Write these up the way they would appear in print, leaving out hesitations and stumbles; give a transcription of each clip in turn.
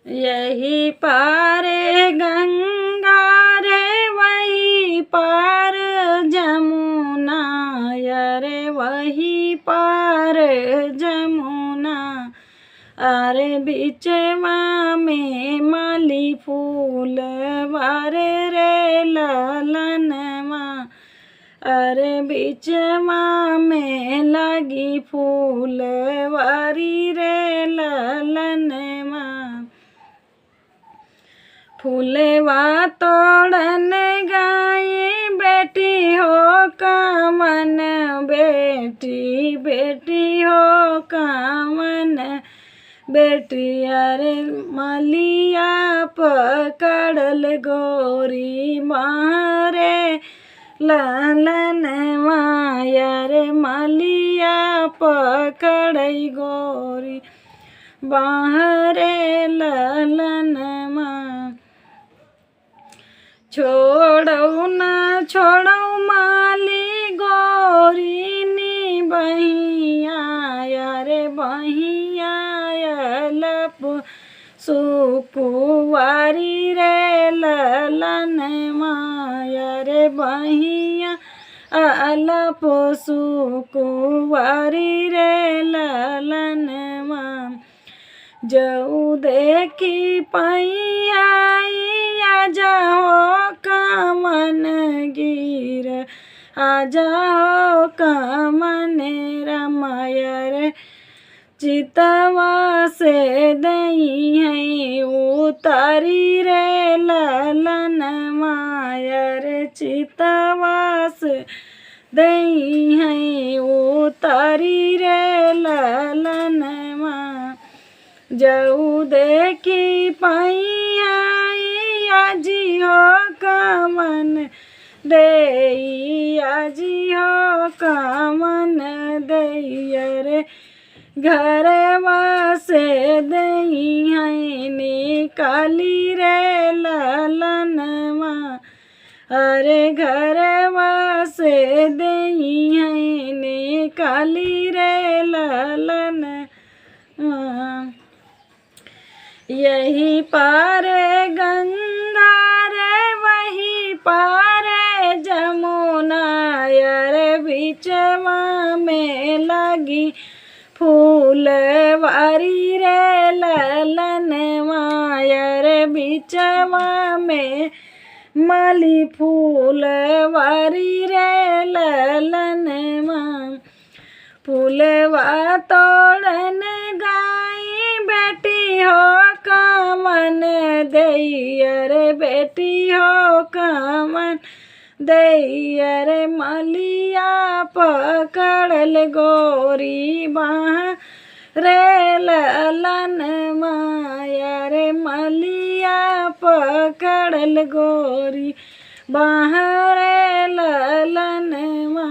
यही पार गंगा रे वही पार जमुना, अरे वही पार जमुना। अरे बिचवा में माली फूल वारे रे ललनवा, अरे बिचवा में लगी फूल वारी रे ललनवा। फूलवा तोड़न गाई बेटी हो कामन, बेटी बेटी हो कामन बेटी। अरे मलिया पकड़ल गोरी मारे ललनवा, अरे मलिया पकड़ई गोरी बाहरे ललनवा। छोड़ो ना छोड़ो माली गोरी नी बहिया, अरे बहिया लप सुकुवारी रे ललनवा, अरे बहिया अलप सुकुवारी रे ललनवा। जऊ देखी पैया जाओ कामन गिर, आ जाओ कामन रमायर। चितवा से दई है उतारी रे ललनवा, अरे चितवा से दई है उतारी रे ललनवा। जऊ देखी पैया जी हो कामन देई, आजी हो कामन देई। अरे घरवा से दई है निकाली रे ललनवा, अरे घरवा से दई है निकाली रे ललनवा। यही पार गंगा रे वही पार जमुना, अरे बिचवा में लगी फूल वारी रे ललनवा, अरे बिचवा में माली फूल वारी रे ललनवा। फूलवा तोड़न गाई बेटी हो कामन देई, अरे बेटी हो कामन देई। अरे मलिया पकड़ल गोरी बाह रे ललनवा, अरे मलिया पकड़ल गोरी बाह रे ललनवा।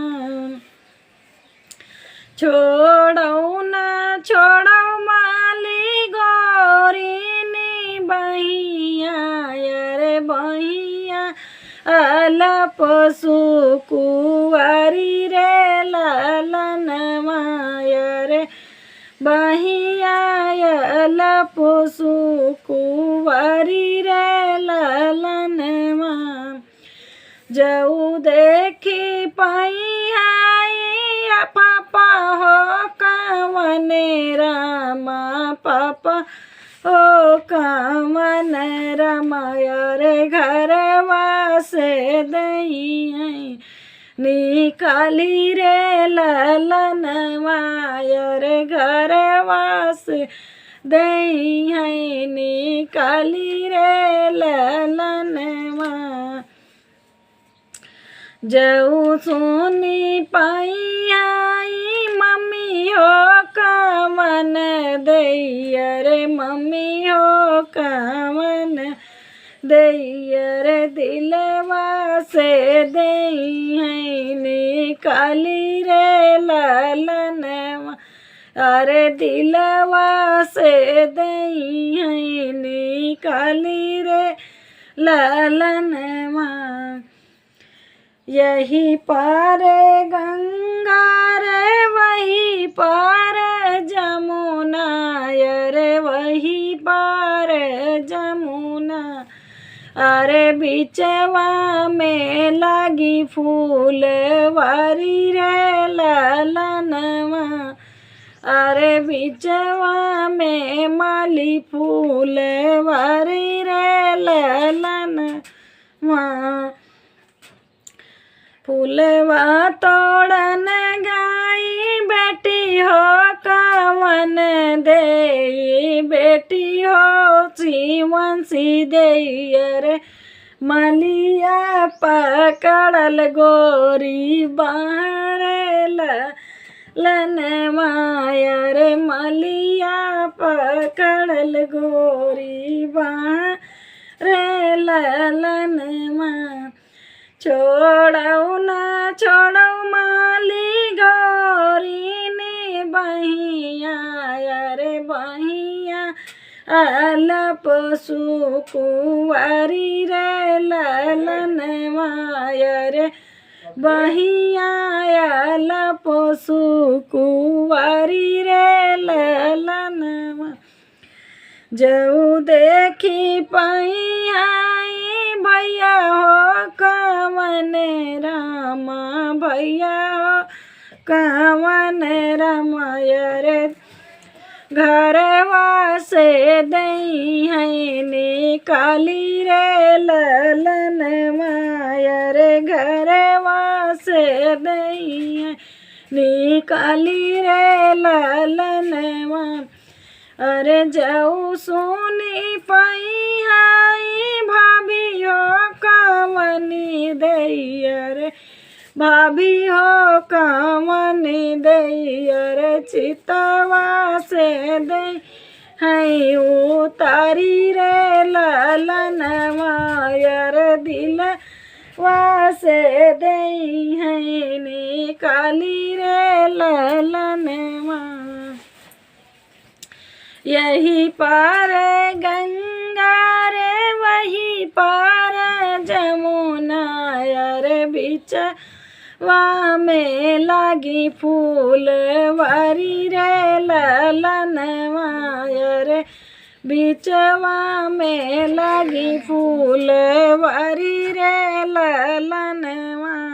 छोड़ो ना छोड़ो माली गोरी नी बहिया, अरे बहिया अलप सुकुवारी रे ललनवा, अरे बहिया अलप सुकुवारी रे ललनवा। जऊ देखी पैया पापा हो कामन रामा, पापा हो कामन रामा, अरे घरवा से दई है निकाली रे ललनवा, अरे घरवा से दई है निकाली रे ललनवा। जऊ सुनी पैया मम्मी हो कामन देई, अरे मम्मी हो कामन देई। अरे दिलवा से दई है निकाली रे ललनवा, अरे दिलवा से दई है निकाली रे ललनवा। यही पार गंगा रे वही पार जमुना, अरे वही पार रे जमुना। अरे बिचवा में लागी फूलवारी रे ललनवा। अरे बिचवा में माली फूलवारी रे ललनवा। फूलवा तोड़न गाई बेटी हो कवन दे, बेटी हो जीवन सी दे। अरे मलिया पकड़ल गोरी बाहर ललनवा। अरे मलिया पकड़ल गोरी बाहर ललनवा। छोड़ौ ना छोड़ौ माली गौरी ने बहिया। अरे बहिया अलप सुकुवारी रे ललनवा। अरे बहिया अलप सुकुवारी रे ललनवा। जऊ देखी पैया भैया हो कवन रामा, भैया हो कवन रामा। अरे घरवा से दई है निकाली रे ललनवा। अरे घरवा से दई है निकाली रे ललनवा। अरे जाऊ सोनी पाई हाई भाभी हो कवनी दई। अरे भाभी हो कवनी दई। अरे चितवा से दई है उतारी रे ललनवा। अरे दिलवा से दई है निकाली रे ललनवा। यही पार गंगा रे वही पार जमुना। अरे बिचवा में लागी फूलवारी रे ललनवा। अरे बिचवा में लागी फूलवारी रे ललनवा।